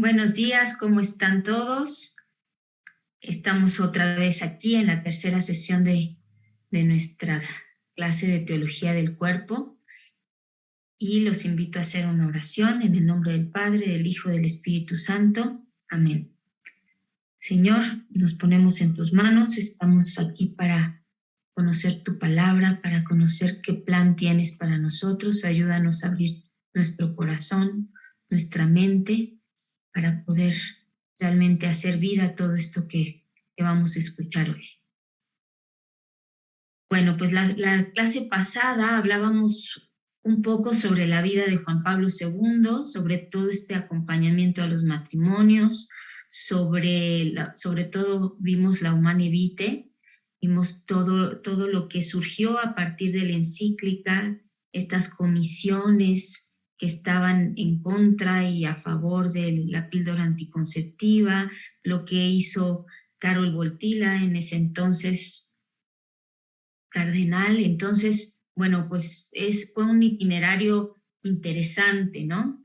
Buenos días, ¿cómo están todos? Estamos otra vez aquí en la tercera sesión de nuestra clase de Teología del Cuerpo y los invito a hacer una oración en el nombre del Padre, del Hijo y del Espíritu Santo. Amén. Señor, nos ponemos en tus manos, estamos aquí para conocer tu palabra, para conocer qué plan tienes para nosotros. Ayúdanos a abrir nuestro corazón, nuestra mente, para poder realmente hacer vida todo esto que vamos a escuchar hoy. Bueno, pues la clase pasada hablábamos un poco sobre la vida de Juan Pablo II, sobre todo este acompañamiento a los matrimonios, sobre todo vimos la Humanae Vitae, vimos todo lo que surgió a partir de la encíclica, estas comisiones que estaban en contra y a favor de la píldora anticonceptiva, lo que hizo Karol Wojtyła, en ese entonces cardenal. Entonces, bueno, pues fue un itinerario interesante, ¿no?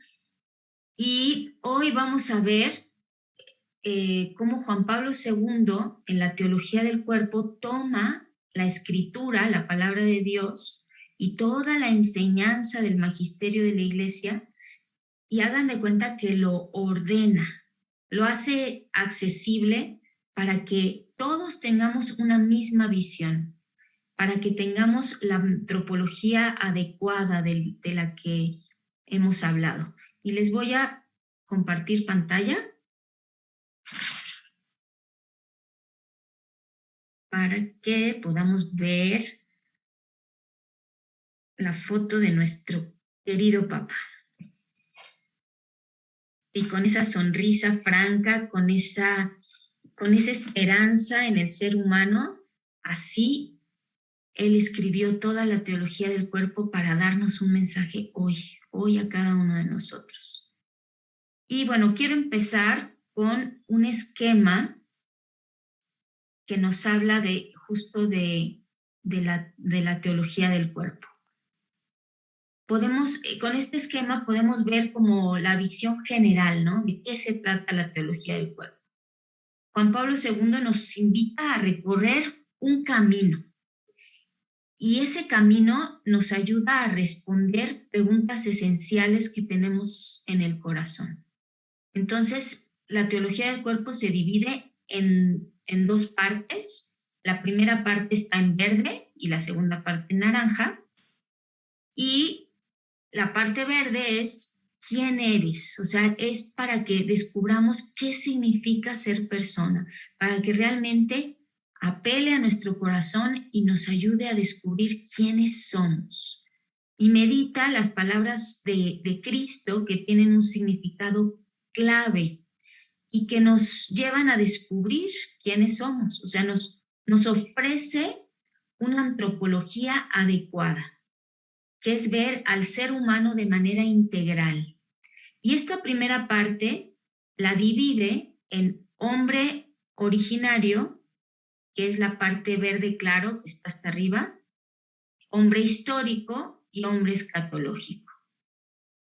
Y hoy vamos a ver cómo Juan Pablo II, en la Teología del Cuerpo, toma la escritura, la palabra de Dios, y toda la enseñanza del magisterio de la Iglesia, y hagan de cuenta que lo ordena, lo hace accesible para que todos tengamos una misma visión, para que tengamos la antropología adecuada de la que hemos hablado. Y les voy a compartir pantalla para que podamos ver la foto de nuestro querido Papa. Y con esa sonrisa franca, con esa esperanza en el ser humano, así él escribió toda la teología del cuerpo para darnos un mensaje hoy a cada uno de nosotros. Y bueno, quiero empezar con un esquema que nos habla justo de la teología del cuerpo. Con este esquema podemos ver como la visión general, ¿no? De qué se trata la teología del cuerpo. Juan Pablo II nos invita a recorrer un camino, y ese camino nos ayuda a responder preguntas esenciales que tenemos en el corazón. Entonces, la teología del cuerpo se divide en dos partes. La primera parte está en verde y la segunda parte en naranja. Y la parte verde es quién eres, o sea, es para que descubramos qué significa ser persona, para que realmente apele a nuestro corazón y nos ayude a descubrir quiénes somos. Y medita las palabras de Cristo, que tienen un significado clave y que nos llevan a descubrir quiénes somos. O sea, nos ofrece una antropología adecuada, que es ver al ser humano de manera integral. Y esta primera parte la divide en hombre originario, que es la parte verde claro que está hasta arriba, hombre histórico y hombre escatológico.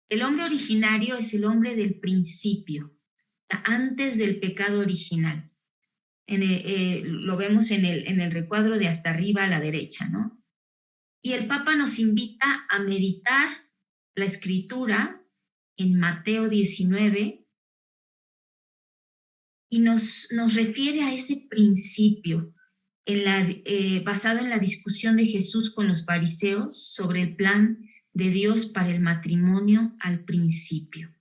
El hombre originario es el hombre del principio, antes del pecado original. Lo vemos en el recuadro de hasta arriba a la derecha, ¿no? Y el Papa nos invita a meditar la escritura en Mateo 19 y nos refiere a ese principio basado en la discusión de Jesús con los fariseos sobre el plan de Dios para el matrimonio al principio.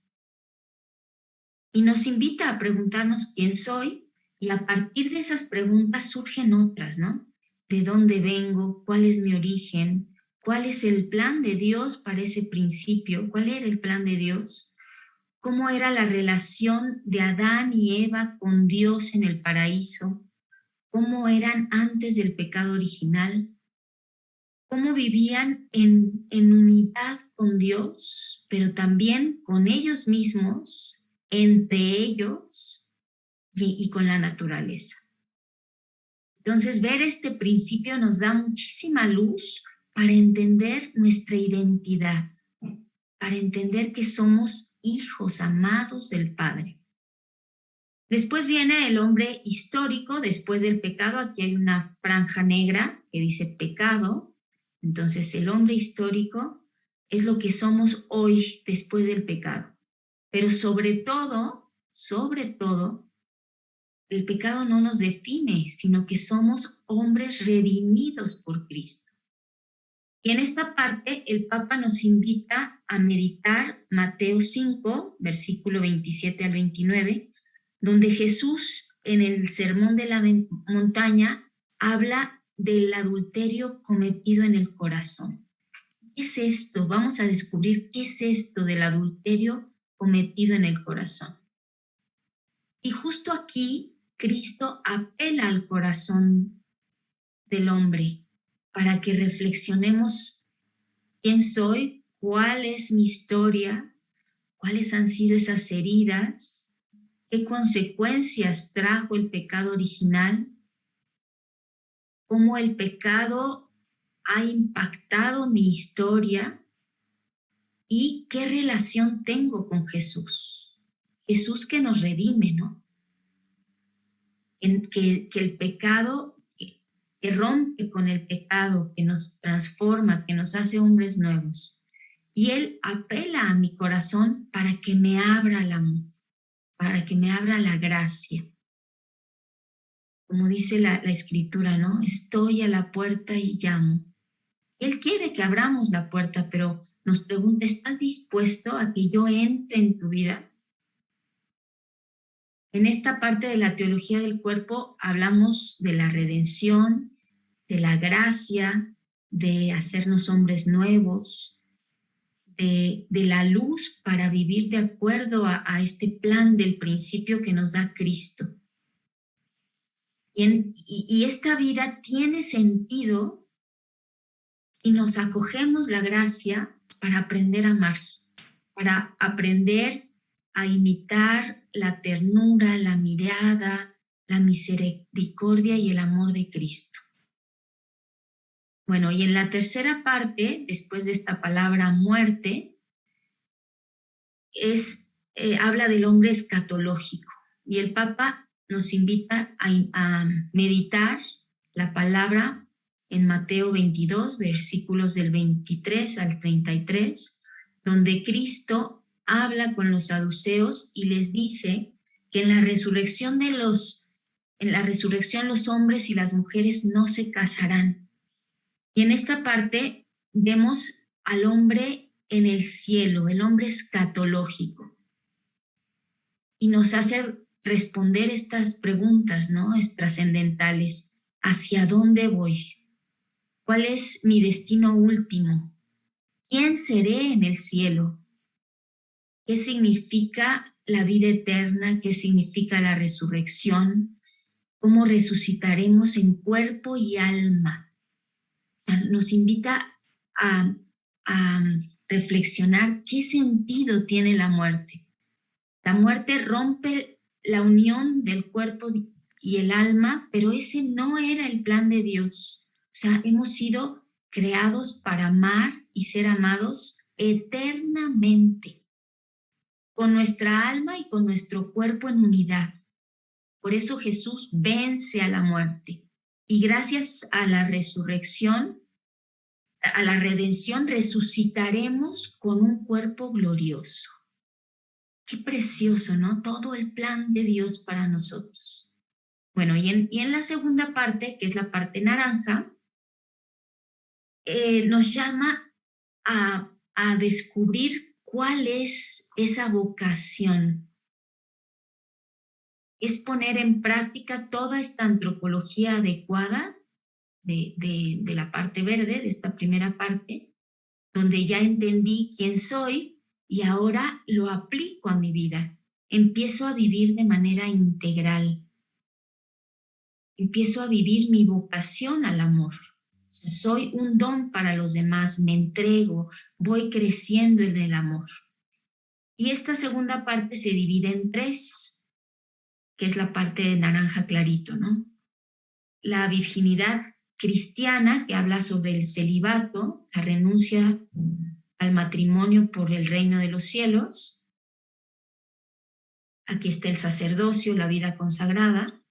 Y nos invita a preguntarnos quién soy, y a partir de esas preguntas surgen otras, ¿no? ¿De dónde vengo? ¿Cuál es mi origen? ¿Cuál es el plan de Dios para ese principio? ¿Cuál era el plan de Dios? ¿Cómo era la relación de Adán y Eva con Dios en el paraíso? ¿Cómo eran antes del pecado original? ¿Cómo vivían en unidad con Dios, pero también con ellos mismos, entre ellos y con la naturaleza? Entonces, ver este principio nos da muchísima luz para entender nuestra identidad, para entender que somos hijos amados del Padre. Después viene el hombre histórico, después del pecado. Aquí hay una franja negra que dice pecado. Entonces el hombre histórico es lo que somos hoy después del pecado. Pero sobre todo, el pecado no nos define, sino que somos hombres redimidos por Cristo. Y en esta parte el Papa nos invita a meditar Mateo 5, versículo 27 al 29, donde Jesús en el Sermón de la Montaña habla del adulterio cometido en el corazón. ¿Qué es esto? Vamos a descubrir qué es esto del adulterio cometido en el corazón. Y justo aquí Cristo apela al corazón del hombre para que reflexionemos quién soy, cuál es mi historia, cuáles han sido esas heridas, qué consecuencias trajo el pecado original, cómo el pecado ha impactado mi historia y qué relación tengo con Jesús. Jesús que nos redime, ¿no? Que el pecado, que rompe con el pecado, que nos transforma, que nos hace hombres nuevos. Y Él apela a mi corazón para que me abra el amor, para que me abra la gracia. Como dice la Escritura, ¿no? Estoy a la puerta y llamo. Él quiere que abramos la puerta, pero nos pregunta, ¿estás dispuesto a que yo entre en tu vida? En esta parte de la teología del cuerpo hablamos de la redención, de la gracia, de hacernos hombres nuevos, de la luz para vivir de acuerdo a este plan del principio que nos da Cristo. Y esta vida tiene sentido si nos acogemos la gracia para aprender a amar, para aprender a imitar la ternura, la mirada, la misericordia y el amor de Cristo. Bueno, y en la tercera parte, después de esta palabra muerte, habla del hombre escatológico. Y el Papa nos invita a meditar la palabra en Mateo 22, versículos del 23 al 33, donde Cristo habla con los saduceos y les dice que en la resurrección los hombres y las mujeres no se casarán. Y en esta parte vemos al hombre en el cielo, el hombre escatológico. Y nos hace responder estas preguntas, ¿no? Trascendentales. ¿Hacia dónde voy? ¿Cuál es mi destino último? ¿Quién seré en el cielo? ¿Qué significa la vida eterna? ¿Qué significa la resurrección? ¿Cómo resucitaremos en cuerpo y alma? Nos invita a reflexionar qué sentido tiene la muerte. La muerte rompe la unión del cuerpo y el alma, pero ese no era el plan de Dios. O sea, hemos sido creados para amar y ser amados eternamente, con nuestra alma y con nuestro cuerpo en unidad. Por eso Jesús vence a la muerte. Y gracias a la resurrección, a la redención, resucitaremos con un cuerpo glorioso. Qué precioso, ¿no? Todo el plan de Dios para nosotros. Bueno, y en la segunda parte, que es la parte naranja, nos llama a descubrir cuál es esa vocación. Es poner en práctica toda esta antropología adecuada de la parte verde, de esta primera parte, donde ya entendí quién soy y ahora lo aplico a mi vida. Empiezo a vivir de manera integral. Empiezo a vivir mi vocación al amor. O sea, soy un don para los demás, me entrego, voy creciendo en el amor. Y esta segunda parte se divide en tres, que es la parte de naranja clarito, ¿no? La virginidad cristiana, que habla sobre el celibato, la renuncia al matrimonio por el reino de los cielos. Aquí está el sacerdocio, la vida consagrada.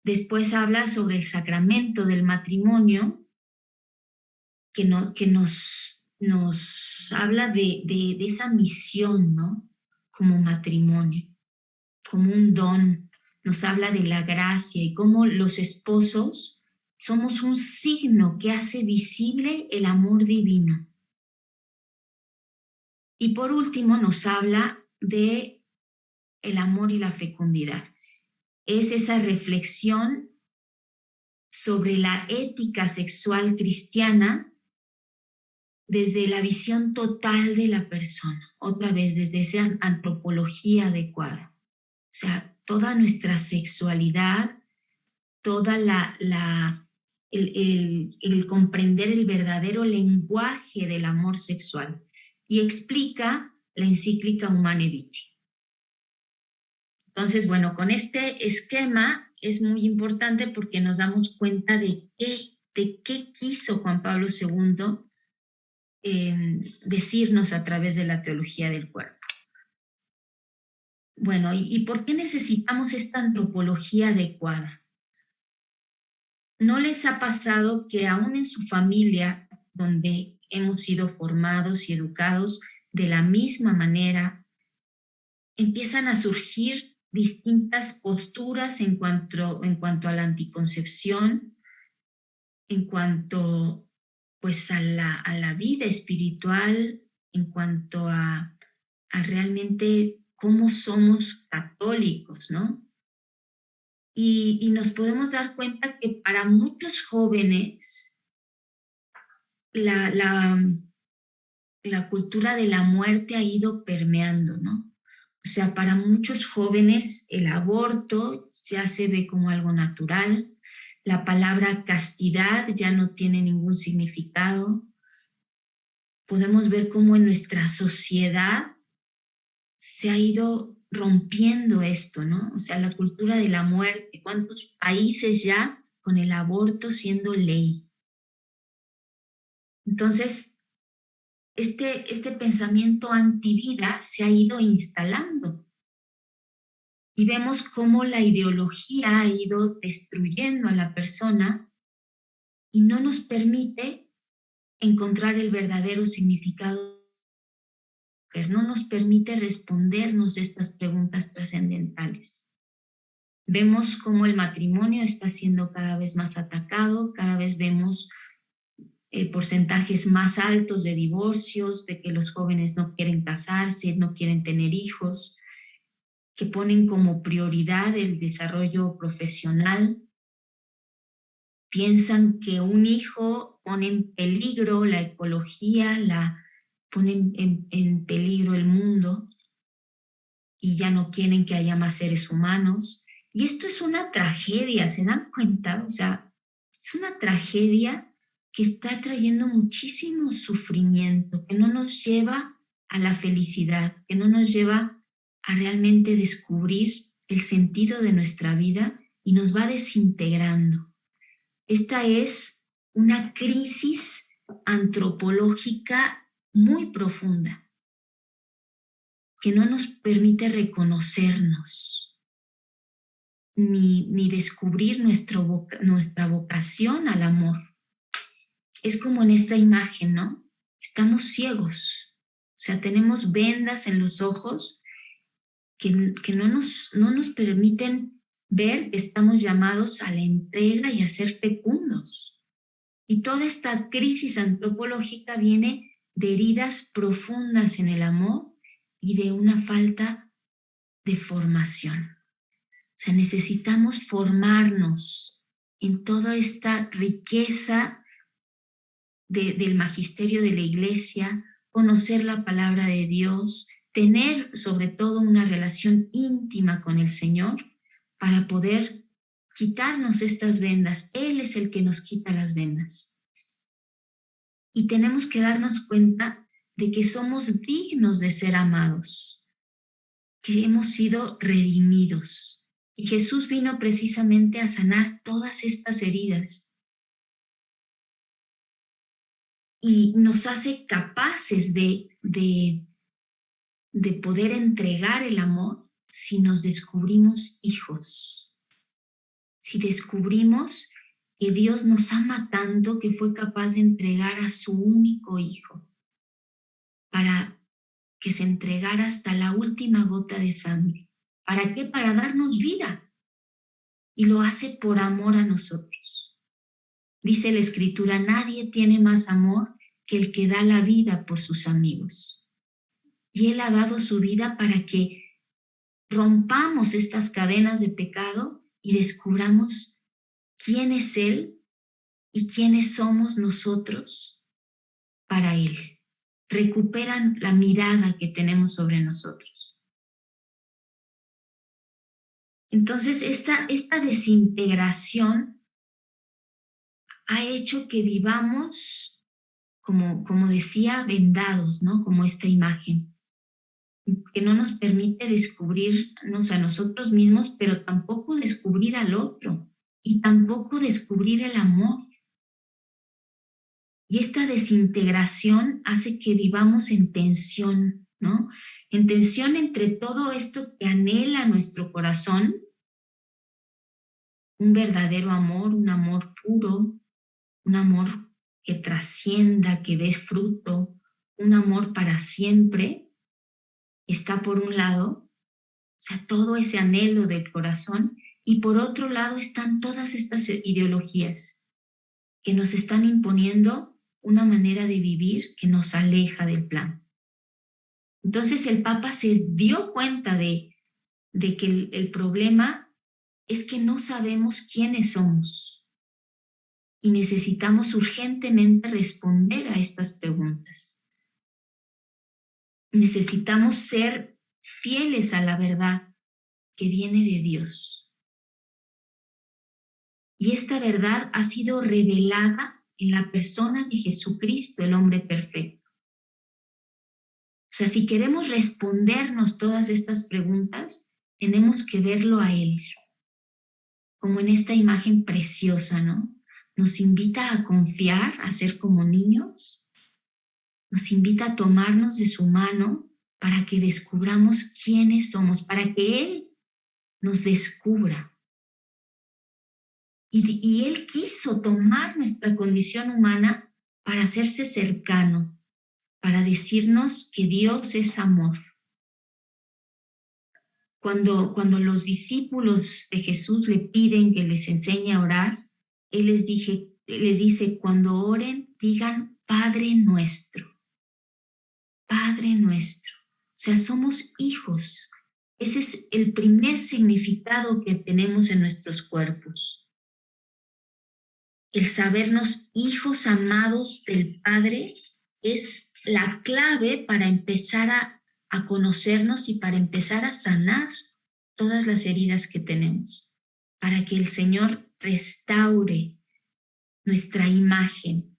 Después habla sobre el sacramento del matrimonio, que nos habla de esa misión, ¿no? Como matrimonio, como un don. Nos habla de la gracia y cómo los esposos somos un signo que hace visible el amor divino. Y por último nos habla de el amor y la fecundidad. Es esa reflexión sobre la ética sexual cristiana desde la visión total de la persona, otra vez desde esa antropología adecuada. O sea, toda nuestra sexualidad, toda el comprender el verdadero lenguaje del amor sexual. Y explica la encíclica Humane Vitae. Entonces, bueno, con este esquema es muy importante porque nos damos cuenta de qué quiso Juan Pablo II decirnos a través de la teología del cuerpo. Bueno, ¿y por qué necesitamos esta antropología adecuada? ¿No les ha pasado que aún en su familia, donde hemos sido formados y educados de la misma manera, empiezan a surgir distintas posturas en cuanto a la anticoncepción, en cuanto pues a la vida espiritual, en cuanto a realmente cómo somos católicos, ¿no? Y nos podemos dar cuenta que para muchos jóvenes la cultura de la muerte ha ido permeando, ¿no? O sea, para muchos jóvenes el aborto ya se ve como algo natural, la palabra castidad ya no tiene ningún significado. Podemos ver cómo en nuestra sociedad se ha ido rompiendo esto, ¿no? O sea, la cultura de la muerte, ¿cuántos países ya con el aborto siendo ley? Entonces, este pensamiento antivida se ha ido instalando y vemos cómo la ideología ha ido destruyendo a la persona y no nos permite encontrar el verdadero significado, no nos permite respondernos estas preguntas trascendentales. Vemos cómo el matrimonio está siendo cada vez más atacado, cada vez vemos porcentajes más altos de divorcios, de que los jóvenes no quieren casarse, no quieren tener hijos, que ponen como prioridad el desarrollo profesional, piensan que un hijo pone en peligro la ecología, pone en peligro el mundo y ya no quieren que haya más seres humanos. Y esto es una tragedia, ¿se dan cuenta? O sea, es una tragedia que está trayendo muchísimo sufrimiento, que no nos lleva a la felicidad, que no nos lleva a realmente descubrir el sentido de nuestra vida y nos va desintegrando. Esta es una crisis antropológica muy profunda que no nos permite reconocernos ni descubrir nuestra vocación al amor. Es como en esta imagen, ¿no? Estamos ciegos, o sea, tenemos vendas en los ojos que no nos permiten ver que estamos llamados a la entrega y a ser fecundos. Y toda esta crisis antropológica viene de heridas profundas en el amor y de una falta de formación. O sea, necesitamos formarnos en toda esta riqueza del magisterio de la Iglesia, conocer la palabra de Dios, tener sobre todo una relación íntima con el Señor para poder quitarnos estas vendas. Él es el que nos quita las vendas. Y tenemos que darnos cuenta de que somos dignos de ser amados, que hemos sido redimidos. Y Jesús vino precisamente a sanar todas estas heridas. Y nos hace capaces de poder entregar el amor si nos descubrimos hijos, si descubrimos que Dios nos ama tanto que fue capaz de entregar a su único hijo para que se entregara hasta la última gota de sangre. ¿Para qué? Para darnos vida. Y lo hace por amor a nosotros. Dice la Escritura, nadie tiene más amor que el que da la vida por sus amigos. Y Él ha dado su vida para que rompamos estas cadenas de pecado y descubramos quién es Él y quiénes somos nosotros para Él. Recuperan la mirada que tenemos sobre nosotros. Entonces, esta desintegración ha hecho que vivamos, como decía, vendados, ¿no? Como esta imagen, que no nos permite descubrirnos a nosotros mismos, pero tampoco descubrir al otro y tampoco descubrir el amor. Y esta desintegración hace que vivamos en tensión, ¿no? En tensión entre todo esto que anhela nuestro corazón, un verdadero amor, un amor puro, un amor que trascienda, que dé fruto, un amor para siempre, está por un lado, o sea, todo ese anhelo del corazón, y por otro lado están todas estas ideologías que nos están imponiendo una manera de vivir que nos aleja del plan. Entonces el Papa se dio cuenta de que el problema es que no sabemos quiénes somos y necesitamos urgentemente responder a estas preguntas. Necesitamos ser fieles a la verdad que viene de Dios. Y esta verdad ha sido revelada en la persona de Jesucristo, el hombre perfecto. O sea, si queremos respondernos todas estas preguntas, tenemos que verlo a Él, como en esta imagen preciosa, ¿no? Nos invita a confiar, a ser como niños, nos invita a tomarnos de su mano para que descubramos quiénes somos, para que Él nos descubra. Y Él quiso tomar nuestra condición humana para hacerse cercano, para decirnos que Dios es amor. Cuando los discípulos de Jesús le piden que les enseñe a orar, Él les dice, cuando oren, digan Padre nuestro. Padre nuestro. O sea, somos hijos. Ese es el primer significado que tenemos en nuestros cuerpos. El sabernos hijos amados del Padre es la clave para empezar a conocernos y para empezar a sanar todas las heridas que tenemos, para que el Señor restaure nuestra imagen.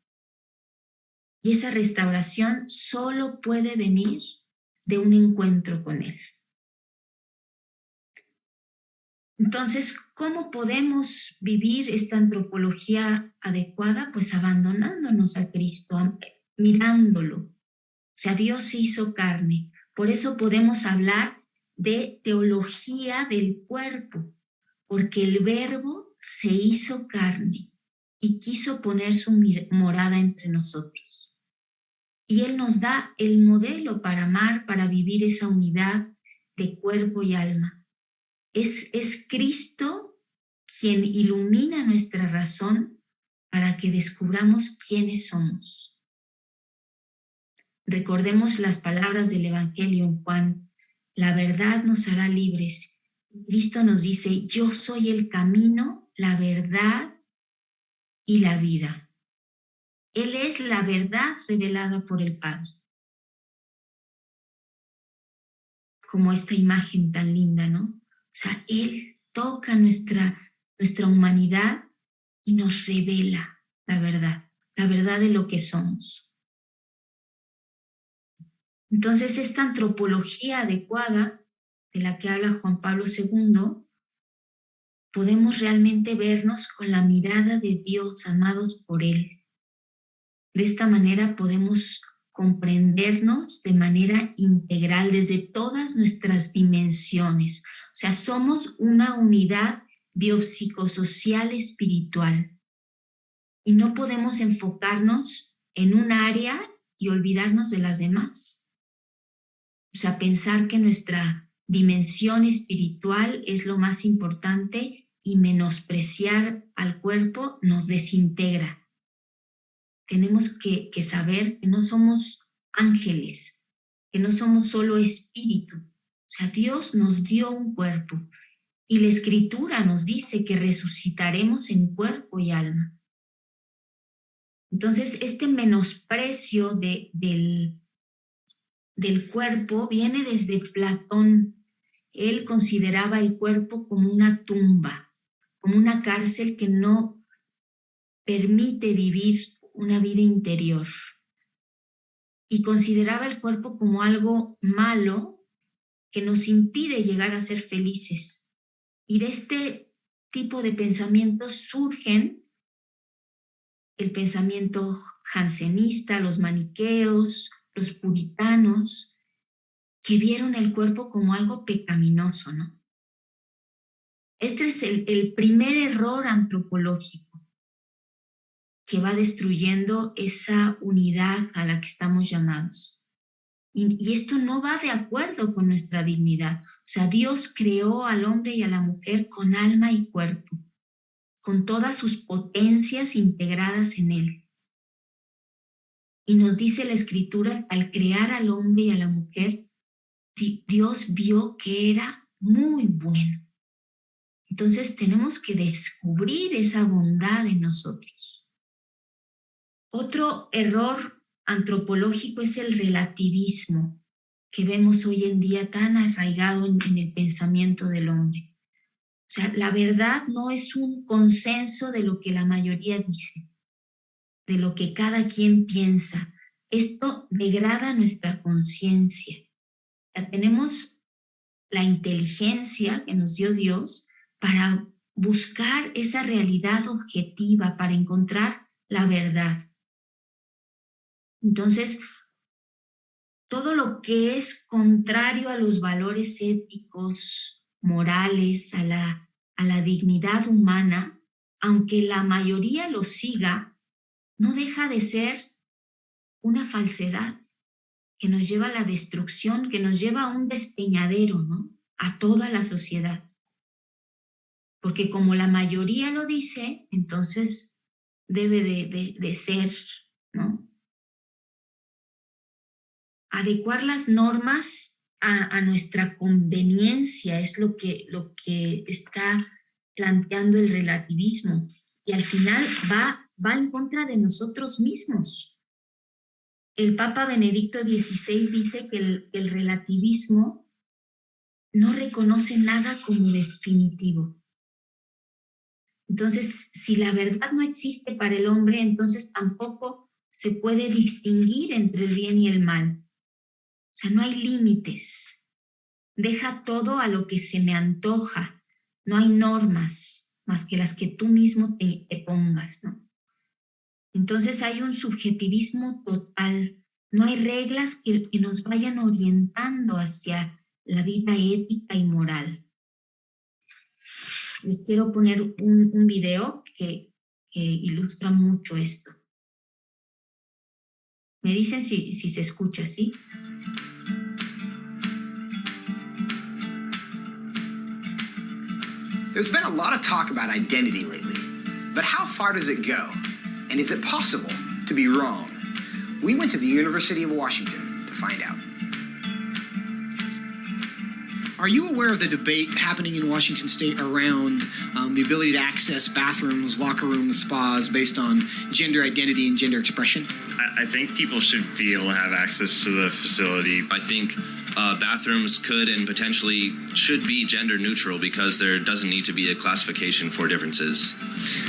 Y esa restauración solo puede venir de un encuentro con Él. Entonces, ¿cómo podemos vivir esta antropología adecuada? Pues abandonándonos a Cristo, mirándolo. O sea, Dios se hizo carne. Por eso podemos hablar de teología del cuerpo, porque el Verbo se hizo carne y quiso poner su morada entre nosotros. Y Él nos da el modelo para amar, para vivir esa unidad de cuerpo y alma. Es Cristo quien ilumina nuestra razón para que descubramos quiénes somos. Recordemos las palabras del Evangelio en Juan: la verdad nos hará libres. Cristo nos dice, yo soy el camino, la verdad y la vida. Él es la verdad revelada por el Padre. Como esta imagen tan linda, ¿no? O sea, Él toca nuestra humanidad y nos revela la verdad de lo que somos. Entonces, esta antropología adecuada de la que habla Juan Pablo II, podemos realmente vernos con la mirada de Dios, amados por Él. De esta manera podemos comprendernos de manera integral desde todas nuestras dimensiones. O sea, somos una unidad biopsicosocial espiritual y no podemos enfocarnos en un área y olvidarnos de las demás. O sea, pensar que nuestra dimensión espiritual es lo más importante y menospreciar al cuerpo nos desintegra. Tenemos que saber que no somos ángeles, que no somos solo espíritu. O sea, Dios nos dio un cuerpo y la Escritura nos dice que resucitaremos en cuerpo y alma. Entonces, este menosprecio del cuerpo viene desde Platón. Él consideraba el cuerpo como una tumba, como una cárcel que no permite vivir una vida interior. Y consideraba el cuerpo como algo malo que nos impide llegar a ser felices. Y de este tipo de pensamientos surgen el pensamiento jansenista, los maniqueos, los puritanos, que vieron el cuerpo como algo pecaminoso, ¿no? Este es el primer error antropológico que va destruyendo esa unidad a la que estamos llamados. Y esto no va de acuerdo con nuestra dignidad. O sea, Dios creó al hombre y a la mujer con alma y cuerpo, con todas sus potencias integradas en él. Y nos dice la Escritura, al crear al hombre y a la mujer, Dios vio que era muy bueno. Entonces tenemos que descubrir esa bondad en nosotros. Otro error antropológico es el relativismo que vemos hoy en día tan arraigado en el pensamiento del hombre. O sea, la verdad no es un consenso de lo que la mayoría dice, de lo que cada quien piensa. Esto degrada nuestra conciencia. Ya tenemos la inteligencia que nos dio Dios para buscar esa realidad objetiva, para encontrar la verdad. Entonces, todo lo que es contrario a los valores éticos, morales, a la dignidad humana, aunque la mayoría lo siga, no deja de ser una falsedad que nos lleva a la destrucción, que nos lleva a un despeñadero, ¿no? A toda la sociedad. Porque como la mayoría lo dice, entonces debe de ser, ¿no? Adecuar las normas a nuestra conveniencia es lo que está planteando el relativismo. Y al final va en contra de nosotros mismos. El Papa Benedicto XVI dice que el relativismo no reconoce nada como definitivo. Entonces, si la verdad no existe para el hombre, entonces tampoco se puede distinguir entre el bien y el mal. O sea, no hay límites. Deja todo a lo que se me antoja. No hay normas más que las que tú mismo te pongas, ¿no? Entonces hay un subjetivismo total. No hay reglas que nos vayan orientando hacia la vida ética y moral. Les quiero poner un video que ilustra mucho esto. Me dicen si se escucha, ¿sí? There's been a lot of talk about identity lately, but how far does it go? And is it possible to be wrong? We went to the University of Washington to find out. Are you aware of the debate happening in Washington State around the ability to access bathrooms, locker rooms, spas based on gender identity and gender expression? I think people should be able to have access to the facility. I think bathrooms could and potentially should be gender neutral because there doesn't need to be a classification for differences.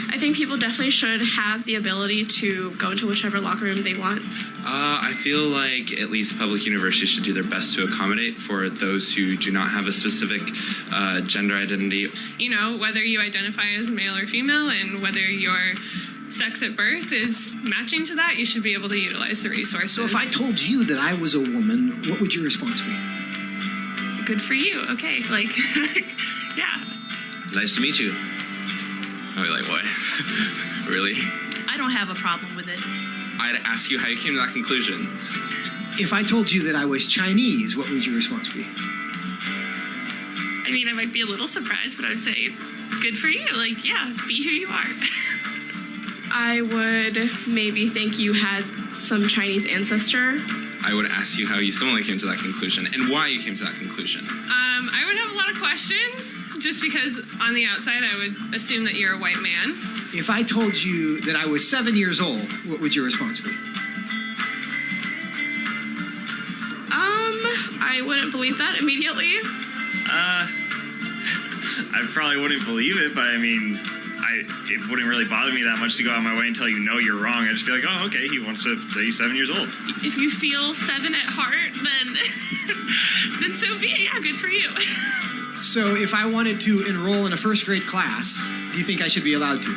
I think people definitely should have the ability to go into whichever locker room they want. I feel like at least public universities should do their best to accommodate for those who do not have a specific gender identity. You know, whether you identify as male or female and whether you're sex at birth is matching to that, you should be able to utilize the resources. So if I told you that I was a woman, what would your response be? Good for you. Okay, like, yeah. Nice to meet you. I'd be like, what? Really? I don't have a problem with it. I'd ask you how you came to that conclusion. If I told you that I was Chinese, what would your response be? I mean, I might be a little surprised, but I would say, good for you. Like, yeah, be who you are. I would maybe think you had some Chinese ancestor. I would ask you how you similarly came to that conclusion and why you came to that conclusion. I would have a lot of questions, just because on the outside I would assume that you're a white man. If I told you that I was 7 years old, what would your response be? I wouldn't believe that immediately. I probably wouldn't believe it, but I mean, it wouldn't really bother me that much to go out of my way and tell you, no, you're wrong. I'd just be like, oh, okay, he wants to say he's 7 years old. If you feel 7 at heart, then so be it. Yeah, good for you. So if I wanted to enroll in a first grade class, do you think I should be allowed to?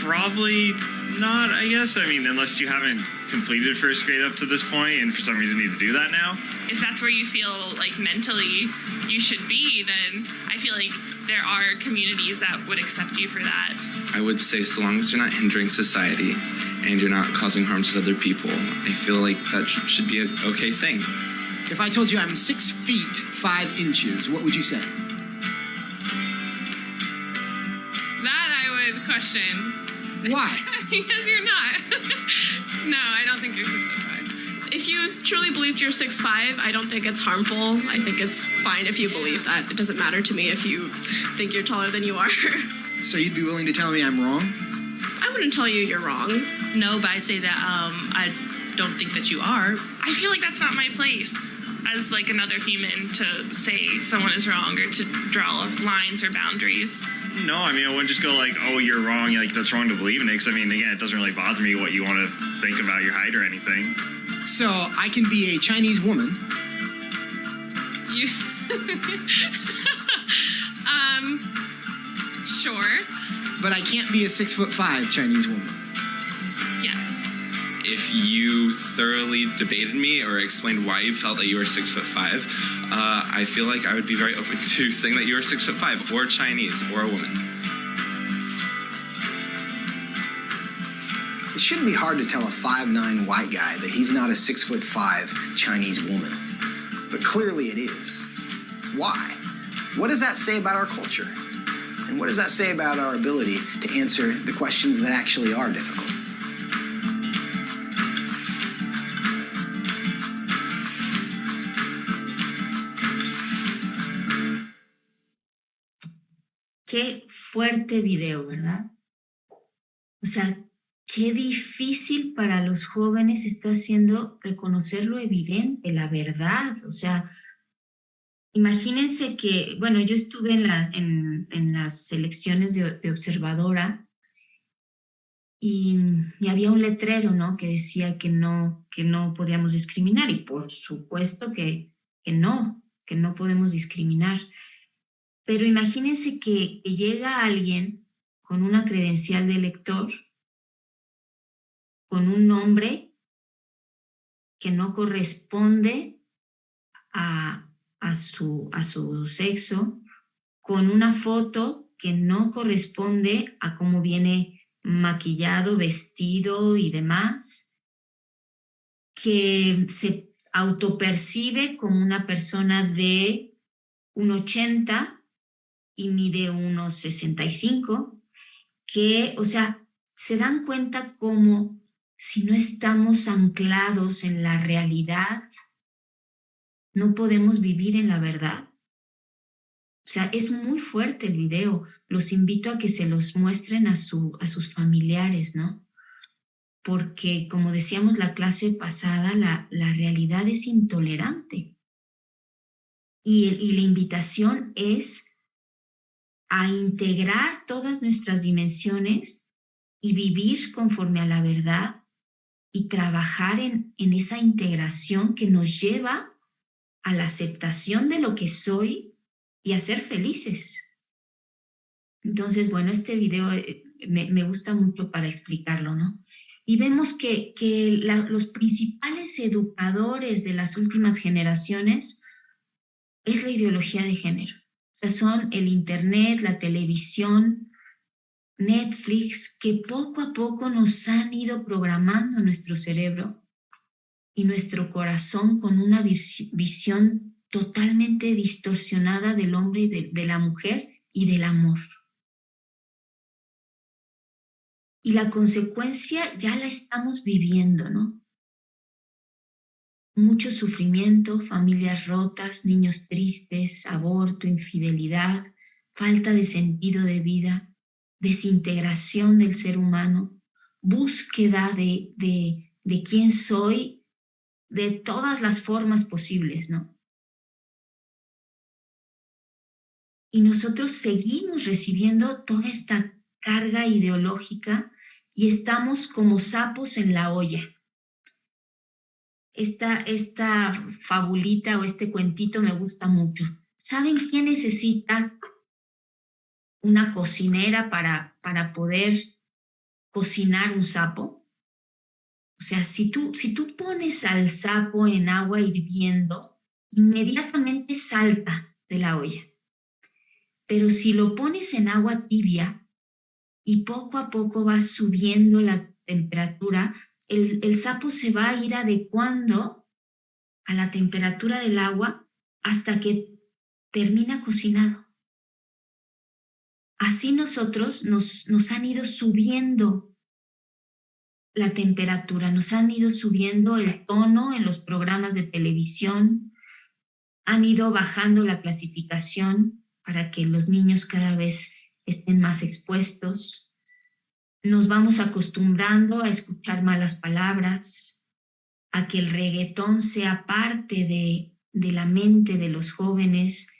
Probably not, I guess. I mean, unless you haven't completed first grade up to this point and for some reason need to do that now. If that's where you feel like mentally you should be, then I feel like there are communities that would accept you for that. I would say so long as you're not hindering society and you're not causing harm to other people, I feel like that should be an okay thing. If I told you I'm 6 feet 5 inches, what would you say? That I would question. Why? Because you're not. No, I don't think you're 6'5". If you truly believed you're 6'5", I don't think it's harmful. I think it's fine if you believe that. It doesn't matter to me if you think you're taller than you are. So you'd be willing to tell me I'm wrong? I wouldn't tell you you're wrong. No, but I say that I don't think that you are. I feel like that's not my place as like another human to say someone is wrong or to draw lines or boundaries. No, I mean, I wouldn't just go like, oh, you're wrong, like, that's wrong to believe in it, because, I mean, again, it doesn't really bother me what you want to think about your height or anything. So I can be a Chinese woman. You... Sure. But I can't be a 6'5" Chinese woman. Yes. If you thoroughly debated me or explained why you felt that you were 6'5", I feel like I would be very open to saying that you were 6'5", or Chinese, or a woman. It shouldn't be hard to tell a 5'9" white guy that he's not a 6'5" Chinese woman. But clearly it is. Why? What does that say about our culture? And what does that say about our ability to answer the questions that actually are difficult? Qué fuerte video, ¿verdad? O sea, qué difícil para los jóvenes está siendo reconocer lo evidente, la verdad. O sea, imagínense que, bueno, yo estuve en las elecciones de observadora y había un letrero, ¿no? Que decía que no podíamos discriminar, y por supuesto que no podemos discriminar. Pero imagínense que llega alguien con una credencial de elector, con un nombre que no corresponde a su sexo, con una foto que no corresponde a cómo viene maquillado, vestido y demás, que se autopercibe como una persona de 1,80 y mide 1,65, que, o sea, se dan cuenta como si no estamos anclados en la realidad, no podemos vivir en la verdad. O sea, es muy fuerte el video. Los invito a que se los muestren a sus familiares, ¿no? Porque, como decíamos la clase pasada, la realidad es intolerante. Y la invitación es a integrar todas nuestras dimensiones y vivir conforme a la verdad y trabajar en esa integración que nos lleva a la aceptación de lo que soy y a ser felices. Entonces, bueno, este video me gusta mucho para explicarlo, ¿no? Y vemos que los principales educadores de las últimas generaciones es la ideología de género. O sea, son el Internet, la televisión, Netflix, que poco a poco nos han ido programando nuestro cerebro y nuestro corazón con una visión totalmente distorsionada del hombre y de la mujer y del amor. Y la consecuencia ya la estamos viviendo, ¿no? Mucho sufrimiento, familias rotas, niños tristes, aborto, infidelidad, falta de sentido de vida, desintegración del ser humano, búsqueda de quién soy de todas las formas posibles, ¿no? Y nosotros seguimos recibiendo toda esta carga ideológica y estamos como sapos en la olla. Esta fabulita o este cuentito me gusta mucho. ¿Saben qué necesita una cocinera para poder cocinar un sapo? O sea, si tú pones al sapo en agua hirviendo, inmediatamente salta de la olla. Pero si lo pones en agua tibia y poco a poco vas subiendo la temperatura, el sapo se va a ir adecuando a la temperatura del agua hasta que termina cocinado. Así nosotros nos han ido subiendo la temperatura, nos han ido subiendo el tono en los programas de televisión, han ido bajando la clasificación para que los niños cada vez estén más expuestos. Nos vamos acostumbrando a escuchar malas palabras, a que el reggaetón sea parte de la mente de los jóvenes,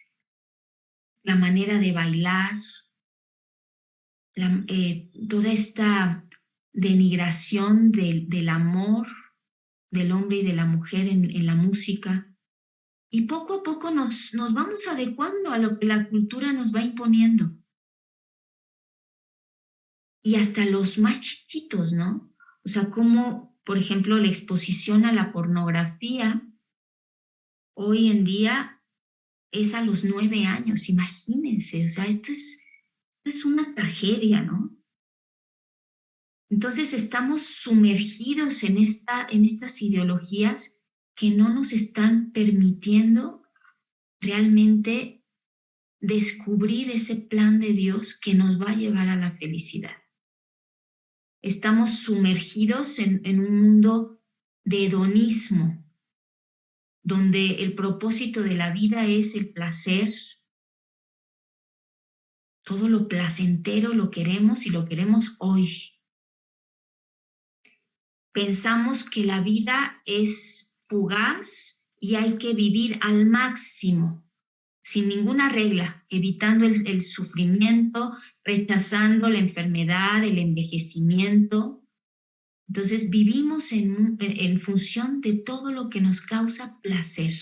la manera de bailar, toda esta denigración del amor del hombre y de la mujer en la música. Y poco a poco nos vamos adecuando a lo que la cultura nos va imponiendo. Y hasta los más chiquitos, ¿no? O sea, como, por ejemplo, la exposición a la pornografía hoy en día es a los 9 años, imagínense, o sea, esto es una tragedia, ¿no? Entonces estamos sumergidos en estas ideologías que no nos están permitiendo realmente descubrir ese plan de Dios que nos va a llevar a la felicidad. Estamos sumergidos en un mundo de hedonismo, donde el propósito de la vida es el placer. Todo lo placentero lo queremos y lo queremos hoy. Pensamos que la vida es fugaz y hay que vivir al máximo, sin ninguna regla, evitando el sufrimiento, rechazando la enfermedad, el envejecimiento. Entonces vivimos en función de todo lo que nos causa placer.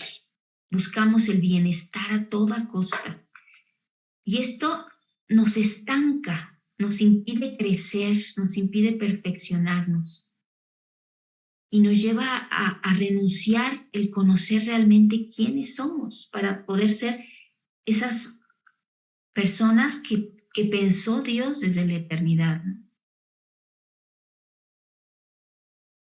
Buscamos el bienestar a toda costa. Y esto nos estanca, nos impide crecer, nos impide perfeccionarnos. Y nos lleva a renunciar el conocer realmente quiénes somos para poder ser esas personas que pensó Dios desde la eternidad, ¿no?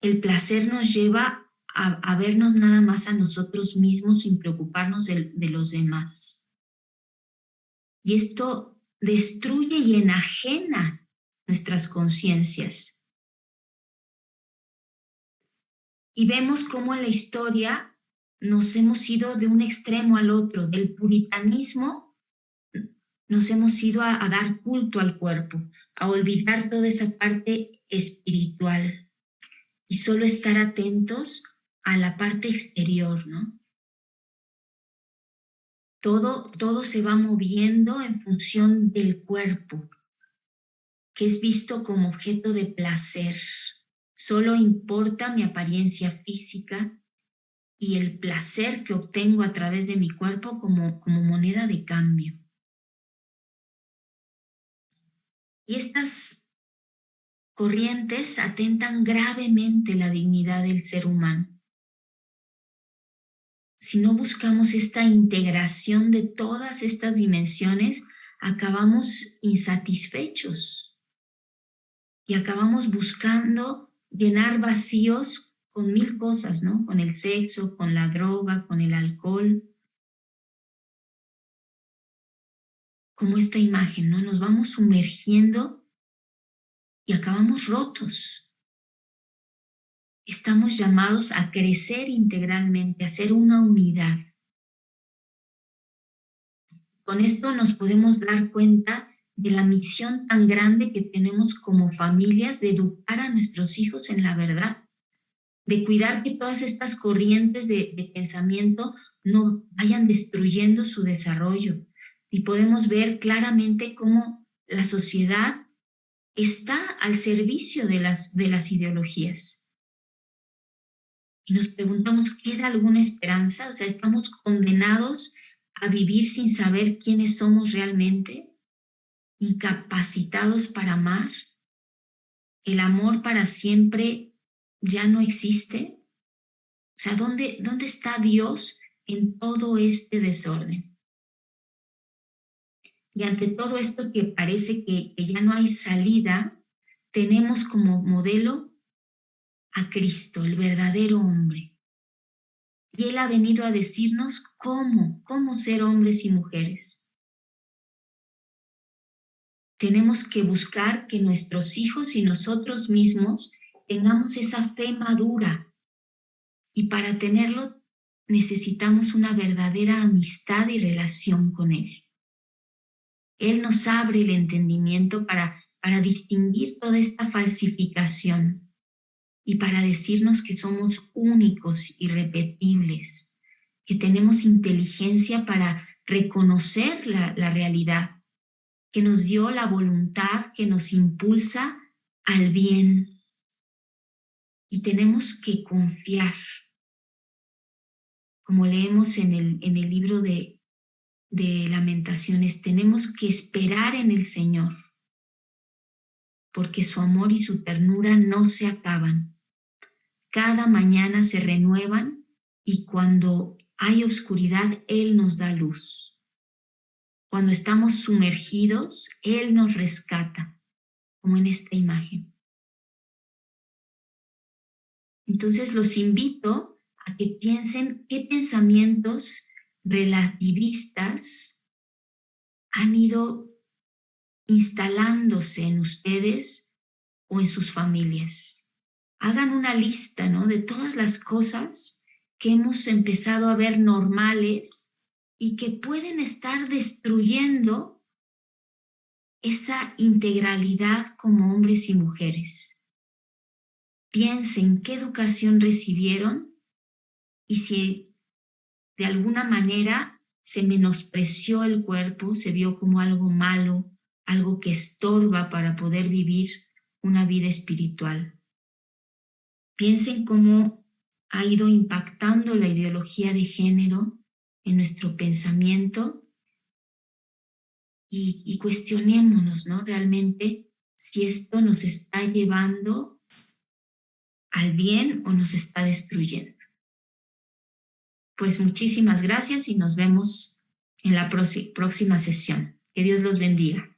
El placer nos lleva a vernos nada más a nosotros mismos sin preocuparnos de los demás. Y esto destruye y enajena nuestras conciencias. Y vemos cómo en la historia nos hemos ido de un extremo al otro, del puritanismo nos hemos ido a dar culto al cuerpo, a olvidar toda esa parte espiritual y solo estar atentos a la parte exterior, ¿no? Todo se va moviendo en función del cuerpo, que es visto como objeto de placer. Solo importa mi apariencia física y el placer que obtengo a través de mi cuerpo como moneda de cambio. Y estas corrientes atentan gravemente la dignidad del ser humano. Si no buscamos esta integración de todas estas dimensiones, acabamos insatisfechos y acabamos buscando llenar vacíos con mil cosas, ¿no? Con el sexo, con la droga, con el alcohol. Como esta imagen, ¿no? Nos vamos sumergiendo y acabamos rotos. Estamos llamados a crecer integralmente, a ser una unidad. Con esto nos podemos dar cuenta de la misión tan grande que tenemos como familias de educar a nuestros hijos en la verdad, de cuidar que todas estas corrientes de pensamiento no vayan destruyendo su desarrollo. Y podemos ver claramente cómo la sociedad está al servicio de las ideologías. Y nos preguntamos, ¿queda alguna esperanza? O sea, ¿estamos condenados a vivir sin saber quiénes somos realmente? ¿Incapacitados para amar? ¿El amor para siempre ya no existe? O sea, ¿dónde está Dios en todo este desorden? Y ante todo esto que parece que ya no hay salida, tenemos como modelo a Cristo, el verdadero hombre. Y Él ha venido a decirnos cómo ser hombres y mujeres. Tenemos que buscar que nuestros hijos y nosotros mismos tengamos esa fe madura. Y para tenerlo necesitamos una verdadera amistad y relación con Él. Él nos abre el entendimiento para distinguir toda esta falsificación y para decirnos que somos únicos, irrepetibles, que tenemos inteligencia para reconocer la realidad, que nos dio la voluntad, que nos impulsa al bien. Y tenemos que confiar, como leemos en el libro de Lamentaciones, tenemos que esperar en el Señor, porque su amor y su ternura no se acaban. Cada mañana se renuevan y cuando hay oscuridad, Él nos da luz. Cuando estamos sumergidos, Él nos rescata, como en esta imagen. Entonces los invito a que piensen qué pensamientos relativistas han ido instalándose en ustedes o en sus familias. Hagan una lista, ¿no?, de todas las cosas que hemos empezado a ver normales y que pueden estar destruyendo esa integralidad como hombres y mujeres. Piensen qué educación recibieron y si de alguna manera se menospreció el cuerpo, se vio como algo malo, algo que estorba para poder vivir una vida espiritual. Piensen cómo ha ido impactando la ideología de género en nuestro pensamiento y cuestionémonos, ¿no?, realmente si esto nos está llevando al bien o nos está destruyendo. Pues muchísimas gracias y nos vemos en la próxima sesión. Que Dios los bendiga.